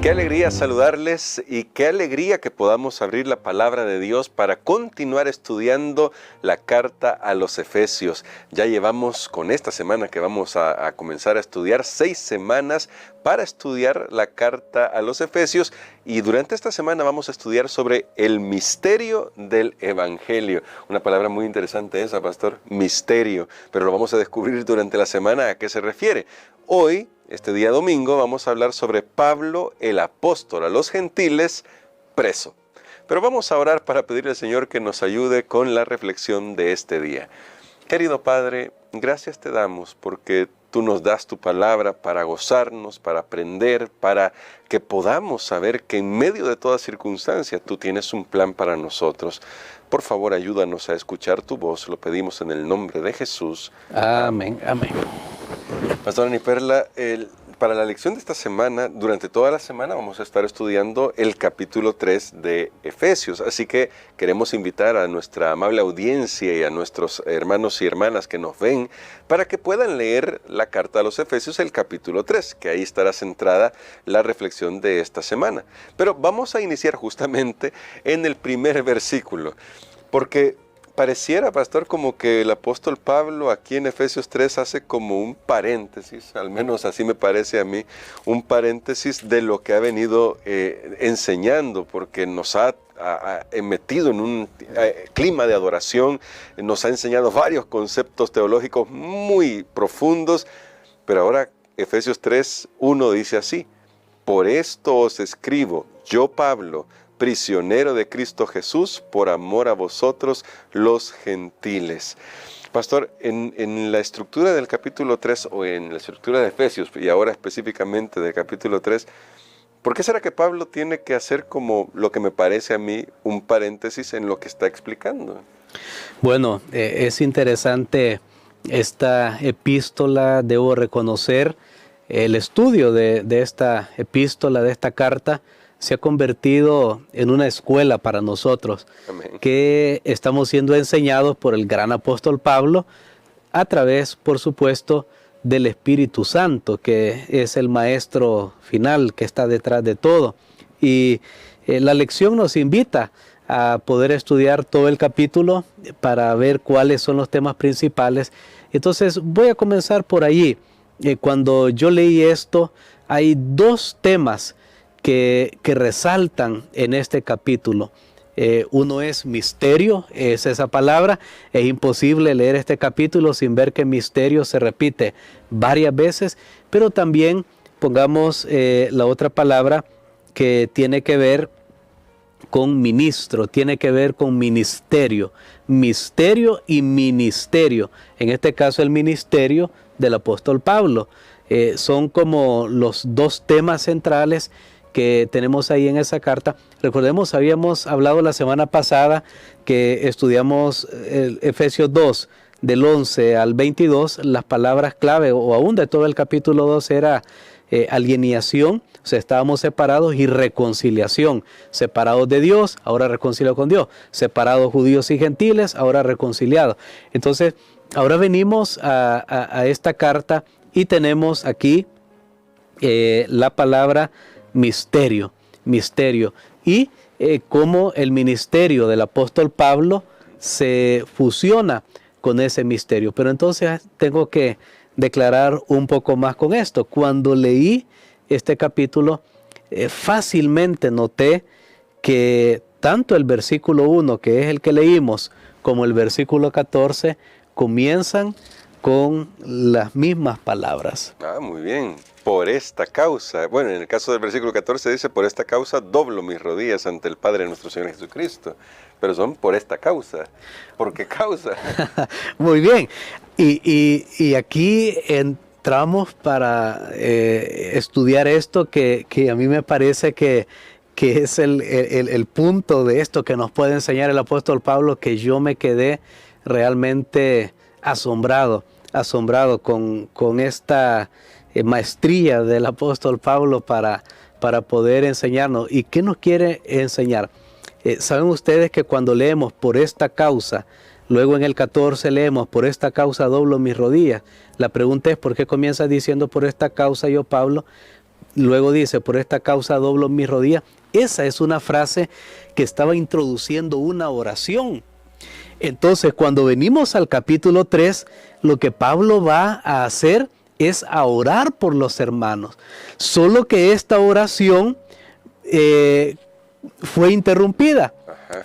Qué alegría saludarles y qué alegría que podamos abrir la palabra de Dios para continuar estudiando la carta a los Efesios. Ya llevamos con esta semana que vamos a comenzar a estudiar 6 semanas para estudiar la carta a los Efesios, y durante esta semana vamos a estudiar sobre el misterio del Evangelio. Una palabra muy interesante esa, pastor, misterio, pero lo vamos a descubrir durante la semana a qué se refiere. Hoy, este día domingo, vamos a hablar sobre Pablo, el apóstol a los gentiles, preso. Pero vamos a orar para pedirle al Señor que nos ayude con la reflexión de este día. Querido Padre, gracias te damos porque tú nos das tu palabra para gozarnos, para aprender, para que podamos saber que en medio de toda circunstancia tú tienes un plan para nosotros. Por favor, ayúdanos a escuchar tu voz, lo pedimos en el nombre de Jesús. Amén, amén. Pastor Ani Perla, para la lección de esta semana, durante toda la semana vamos a estar estudiando el capítulo 3 de Efesios. Así que queremos invitar a nuestra amable audiencia y a nuestros hermanos y hermanas que nos ven para que puedan leer la carta a los Efesios, el capítulo 3, que ahí estará centrada la reflexión de esta semana. Pero vamos a iniciar justamente en el primer versículo, porque pareciera, pastor, como que el apóstol Pablo aquí en Efesios 3 hace como un paréntesis, al menos así me parece a mí, un paréntesis de lo que ha venido enseñando, porque nos ha metido en un clima de adoración, nos ha enseñado varios conceptos teológicos muy profundos, pero ahora Efesios 3:1 dice así: por esto os escribo, yo Pablo, prisionero de Cristo Jesús, por amor a vosotros los gentiles. Pastor, en la estructura del capítulo 3, o en la estructura de Efesios, y ahora específicamente del capítulo 3, ¿por qué será que Pablo tiene que hacer, como lo que me parece a mí, un paréntesis en lo que está explicando? Bueno, es interesante esta epístola. Debo reconocer el estudio de esta epístola, de esta carta, se ha convertido en una escuela para nosotros. Amén. Que estamos siendo enseñados por el gran apóstol Pablo a través, por supuesto, del Espíritu Santo, que es el maestro final que está detrás de todo. Y la lección nos invita a poder estudiar todo el capítulo para ver cuáles son los temas principales. Entonces voy a comenzar por allí. Cuando yo leí esto, hay 2 temas que resaltan en este capítulo. Uno es misterio, es esa palabra. Es imposible leer este capítulo sin ver que misterio se repite varias veces, pero también pongamos la otra palabra que tiene que ver con ministro, tiene que ver con ministerio. Misterio y ministerio. En este caso el ministerio del apóstol Pablo. Son como los 2 temas centrales que tenemos ahí en esa carta. Recordemos, habíamos hablado la semana pasada que estudiamos Efesios 2, del 11 al 22, las palabras clave, o aún de todo el capítulo 2, era alienación, o sea, estábamos separados, y reconciliación. Separados de Dios, ahora reconciliados con Dios. Separados judíos y gentiles, ahora reconciliados. Entonces, ahora venimos a esta carta y tenemos aquí la palabra misterio, y cómo el ministerio del apóstol Pablo se fusiona con ese misterio. Pero entonces tengo que declarar un poco más con esto. Cuando leí este capítulo, fácilmente noté que tanto el versículo 1, que es el que leímos, como el versículo 14, comienzan con las mismas palabras. Muy bien. Por esta causa, bueno, en el caso del versículo 14 dice: por esta causa doblo mis rodillas ante el Padre de nuestro Señor Jesucristo. Pero son por esta causa. ¿Por qué causa? Muy bien. Y aquí entramos para estudiar esto que a mí me parece que es el punto de esto que nos puede enseñar el apóstol Pablo, que yo me quedé realmente asombrado con esta maestría del apóstol Pablo para poder enseñarnos. ¿Y qué nos quiere enseñar? Saben ustedes que cuando leemos por esta causa, luego en el 14 leemos por esta causa doblo mis rodillas. La pregunta es: ¿por qué comienza diciendo por esta causa yo, Pablo? luego dice, por esta causa doblo mis rodillas. Esa es una frase que estaba introduciendo una oración. Entonces, cuando venimos al capítulo 3, lo que Pablo va a hacer es a orar por los hermanos. Solo que esta oración fue interrumpida.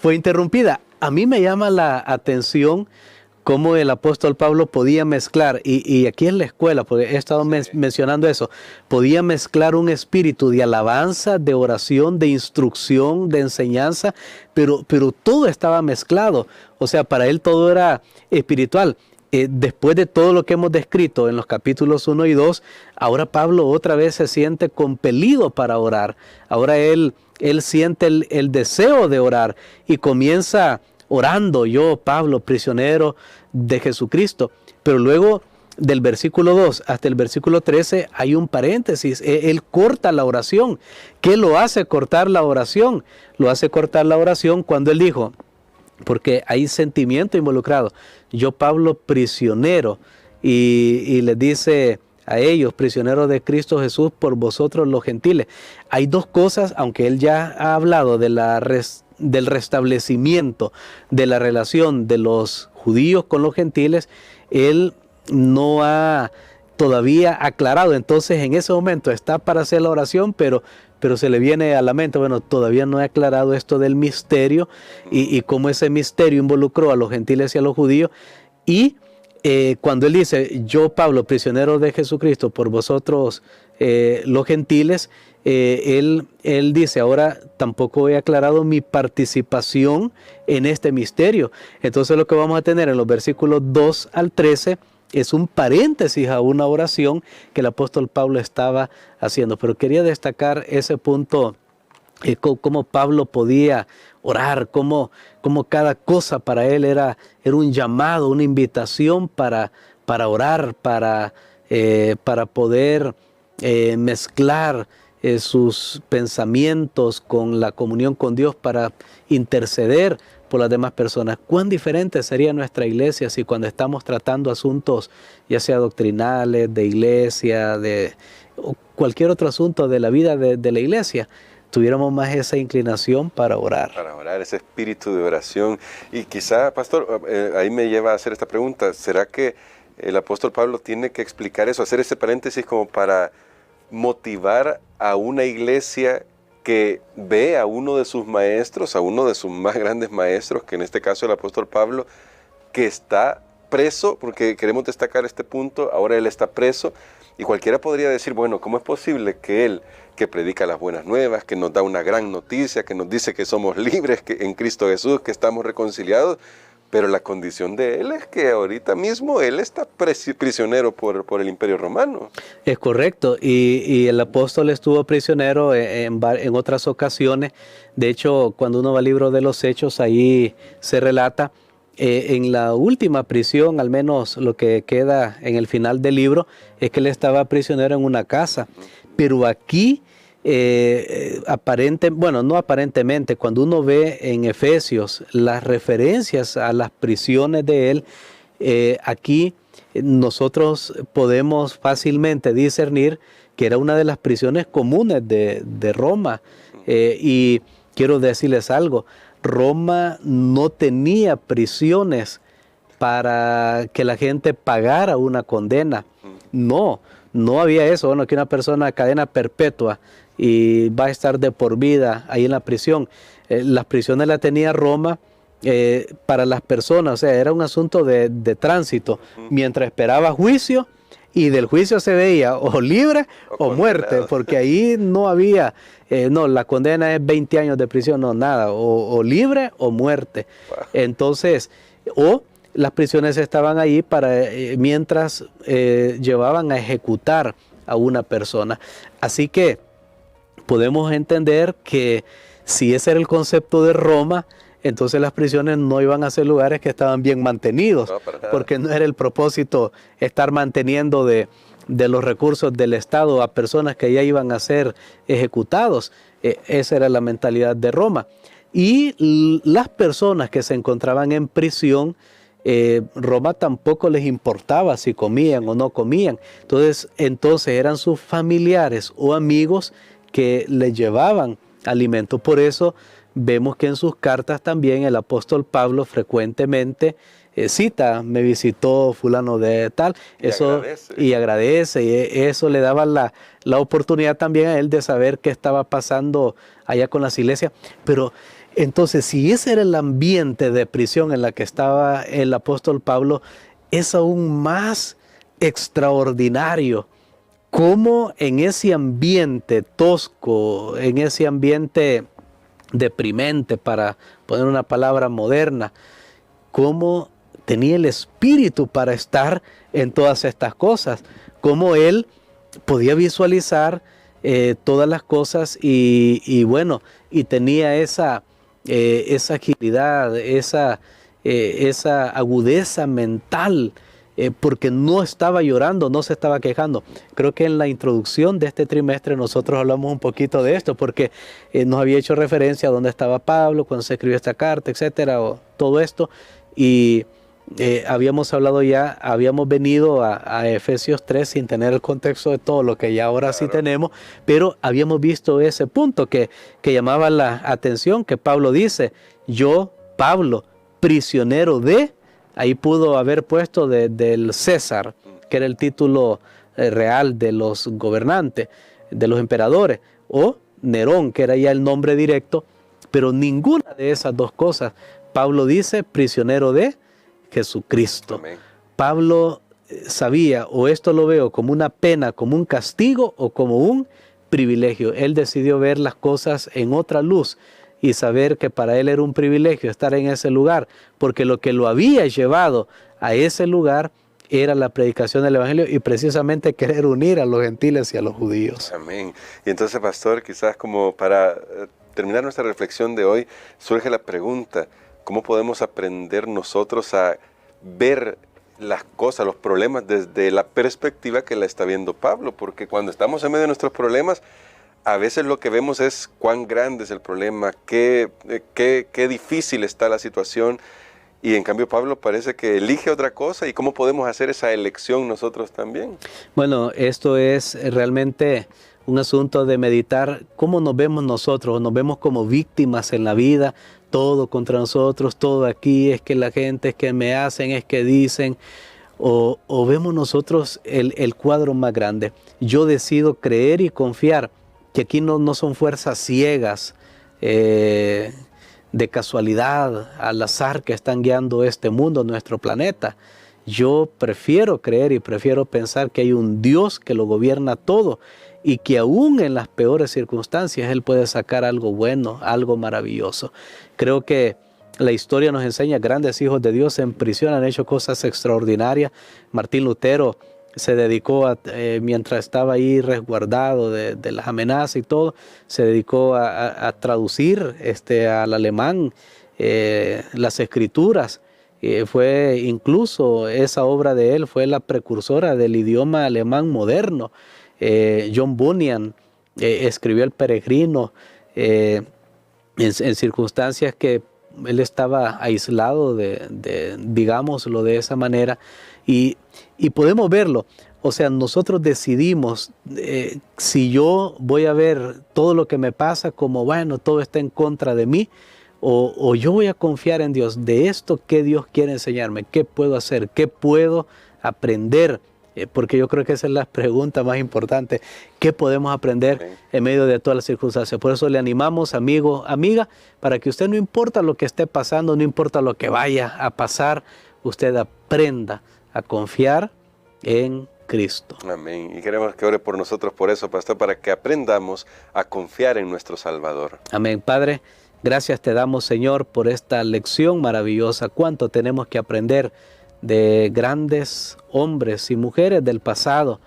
Fue interrumpida. A mí me llama la atención cómo el apóstol Pablo podía mezclar, y aquí en la escuela, porque he estado mencionando eso, podía mezclar un espíritu de alabanza, de oración, de instrucción, de enseñanza, pero todo estaba mezclado. O sea, para él todo era espiritual. Después de todo lo que hemos descrito en los capítulos 1 y 2, ahora Pablo otra vez se siente compelido para orar. Ahora él siente el deseo de orar y comienza orando, yo, Pablo, prisionero de Jesucristo. Pero luego del versículo 2 hasta el versículo 13 hay un paréntesis. Él corta la oración. ¿Qué lo hace cortar la oración? Lo hace cortar la oración cuando él dijo, porque hay sentimiento involucrado, yo, Pablo, prisionero, y les dice a ellos, prisioneros de Cristo Jesús por vosotros los gentiles. Hay dos cosas, aunque él ya ha hablado de del restablecimiento de la relación de los judíos con los gentiles, él no ha todavía aclarado. Entonces en ese momento está para hacer la oración, pero se le viene a la mente, bueno, todavía no he aclarado esto del misterio y cómo ese misterio involucró a los gentiles y a los judíos. Y cuando él dice, yo, Pablo, prisionero de Jesucristo por vosotros los gentiles, él dice, ahora tampoco he aclarado mi participación en este misterio. Entonces lo que vamos a tener en los versículos 2 al 13 es un paréntesis a una oración que el apóstol Pablo estaba haciendo. Pero quería destacar ese punto, cómo Pablo podía orar, cómo cada cosa para él era un llamado, una invitación para orar, para poder mezclar sus pensamientos con la comunión con Dios, para interceder por las demás personas. ¿Cuán diferente sería nuestra iglesia si cuando estamos tratando asuntos, ya sea doctrinales, de iglesia, o cualquier otro asunto de la vida de la iglesia, tuviéramos más esa inclinación para orar? Para orar, ese espíritu de oración. Y quizá, pastor, ahí me lleva a hacer esta pregunta. ¿Será que el apóstol Pablo tiene que explicar eso, hacer ese paréntesis como para motivar a una iglesia que ve a uno de sus maestros, a uno de sus más grandes maestros, que en este caso el apóstol Pablo, que está preso, porque queremos destacar este punto, ahora él está preso, y cualquiera podría decir, bueno, ¿cómo es posible que él, que predica las buenas nuevas, que nos da una gran noticia, que nos dice que somos libres que en Cristo Jesús, que estamos reconciliados, pero la condición de él es que ahorita mismo él está prisionero por el Imperio Romano? Es correcto, y el apóstol estuvo prisionero en otras ocasiones. De hecho, cuando uno va al libro de los Hechos, ahí se relata, en la última prisión, al menos lo que queda en el final del libro, es que él estaba prisionero en una casa. Pero aquí, no aparentemente, cuando uno ve en Efesios las referencias a las prisiones de él, aquí nosotros podemos fácilmente discernir que era una de las prisiones comunes de Roma. Y quiero decirles algo, Roma no tenía prisiones para que la gente pagara una condena. No había eso. Bueno, que una persona cadena perpetua y va a estar de por vida ahí en la prisión. Las prisiones las tenía Roma para las personas, o sea, era un asunto de tránsito. Mientras esperaba juicio, y del juicio se veía o libre o muerte, porque ahí no había, la condena es 20 años de prisión, no, nada, o libre o muerte. Entonces, las prisiones estaban ahí para mientras llevaban a ejecutar a una persona. Así que podemos entender que si ese era el concepto de Roma, entonces las prisiones no iban a ser lugares que estaban bien mantenidos, porque no era el propósito estar manteniendo de los recursos del Estado a personas que ya iban a ser ejecutados. Esa era la mentalidad de Roma. Y las personas que se encontraban en prisión Roma tampoco les importaba si comían o no comían. Entonces eran sus familiares o amigos que le llevaban alimento. Por eso vemos que en sus cartas también el apóstol Pablo frecuentemente cita, me visitó fulano de tal, y agradece, y eso le daba la oportunidad también a él de saber qué estaba pasando allá con las iglesias. Pero entonces, si ese era el ambiente de prisión en la que estaba el apóstol Pablo, es aún más extraordinario cómo en ese ambiente tosco, en ese ambiente deprimente, para poner una palabra moderna, cómo tenía el espíritu para estar en todas estas cosas, cómo él podía visualizar todas las cosas y bueno, y tenía esa agilidad, esa agudeza mental, porque no estaba llorando, no se estaba quejando. Creo que en la introducción de este trimestre nosotros hablamos un poquito de esto, porque nos había hecho referencia a dónde estaba Pablo, cuando se escribió esta carta, etcétera, o todo esto, y habíamos hablado ya, habíamos venido a Efesios 3 sin tener el contexto de todo lo que ya ahora sí tenemos, pero habíamos visto ese punto que llamaba la atención, que Pablo dice, yo, Pablo, prisionero de, ahí pudo haber puesto del César, que era el título real de los gobernantes, de los emperadores, o Nerón, que era ya el nombre directo, pero ninguna de esas dos cosas. Pablo dice, prisionero de Jesucristo. Amén. Pablo sabía, o esto lo veo como una pena, como un castigo o como un privilegio. Él decidió ver las cosas en otra luz y saber que para él era un privilegio estar en ese lugar, porque lo que lo había llevado a ese lugar era la predicación del Evangelio y precisamente querer unir a los gentiles y a los judíos. Amén. Y entonces, pastor, quizás como para terminar nuestra reflexión de hoy, surge la pregunta, ¿cómo podemos aprender nosotros a ver las cosas, los problemas desde la perspectiva que la está viendo Pablo? Porque cuando estamos en medio de nuestros problemas, a veces lo que vemos es cuán grande es el problema, qué difícil está la situación, y en cambio Pablo parece que elige otra cosa. ¿Y cómo podemos hacer esa elección nosotros también? Bueno, esto es realmente un asunto de meditar cómo nos vemos nosotros. Nos vemos como víctimas en la vida, todo contra nosotros, todo aquí, es que la gente, es que me hacen, es que dicen, o vemos nosotros el cuadro más grande. Yo decido creer y confiar que aquí no son fuerzas ciegas, de casualidad, al azar, que están guiando este mundo, nuestro planeta. Yo prefiero creer y prefiero pensar que hay un Dios que lo gobierna todo y que aún en las peores circunstancias Él puede sacar algo bueno, algo maravilloso. Creo que la historia nos enseña, grandes hijos de Dios en prisión han hecho cosas extraordinarias. Martín Lutero se dedicó, mientras estaba ahí resguardado de las amenazas y todo, se dedicó a traducir al alemán las escrituras. Fue incluso esa obra de él fue la precursora del idioma alemán moderno. John Bunyan escribió El Peregrino en circunstancias que él estaba aislado digámoslo de esa manera, y podemos verlo. O sea, nosotros decidimos si yo voy a ver todo lo que me pasa como, bueno, todo está en contra de mí, o yo voy a confiar en Dios, de esto que Dios quiere enseñarme, qué puedo hacer, qué puedo aprender, porque yo creo que esa es la pregunta más importante, ¿qué podemos aprender en medio de todas las circunstancias? Por eso le animamos, amigo, amiga, para que usted, no importa lo que esté pasando, no importa lo que vaya a pasar, usted aprenda a confiar en Cristo. Amén. Y queremos que ore por nosotros por eso, pastor, para que aprendamos a confiar en nuestro Salvador. Amén. Padre, gracias te damos, Señor, por esta lección maravillosa. Cuánto tenemos que aprender de grandes hombres y mujeres del pasado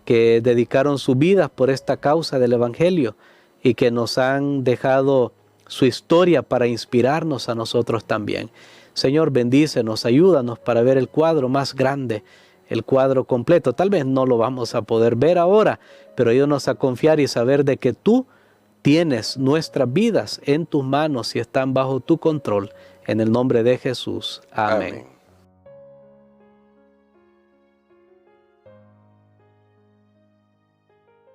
que dedicaron sus vidas por esta causa del Evangelio y que nos han dejado su historia para inspirarnos a nosotros también. Señor, bendícenos, ayúdanos para ver el cuadro más grande, el cuadro completo. Tal vez no lo vamos a poder ver ahora, pero ayúdanos a confiar y saber de que tú tienes nuestras vidas en tus manos y están bajo tu control. En el nombre de Jesús. Amén.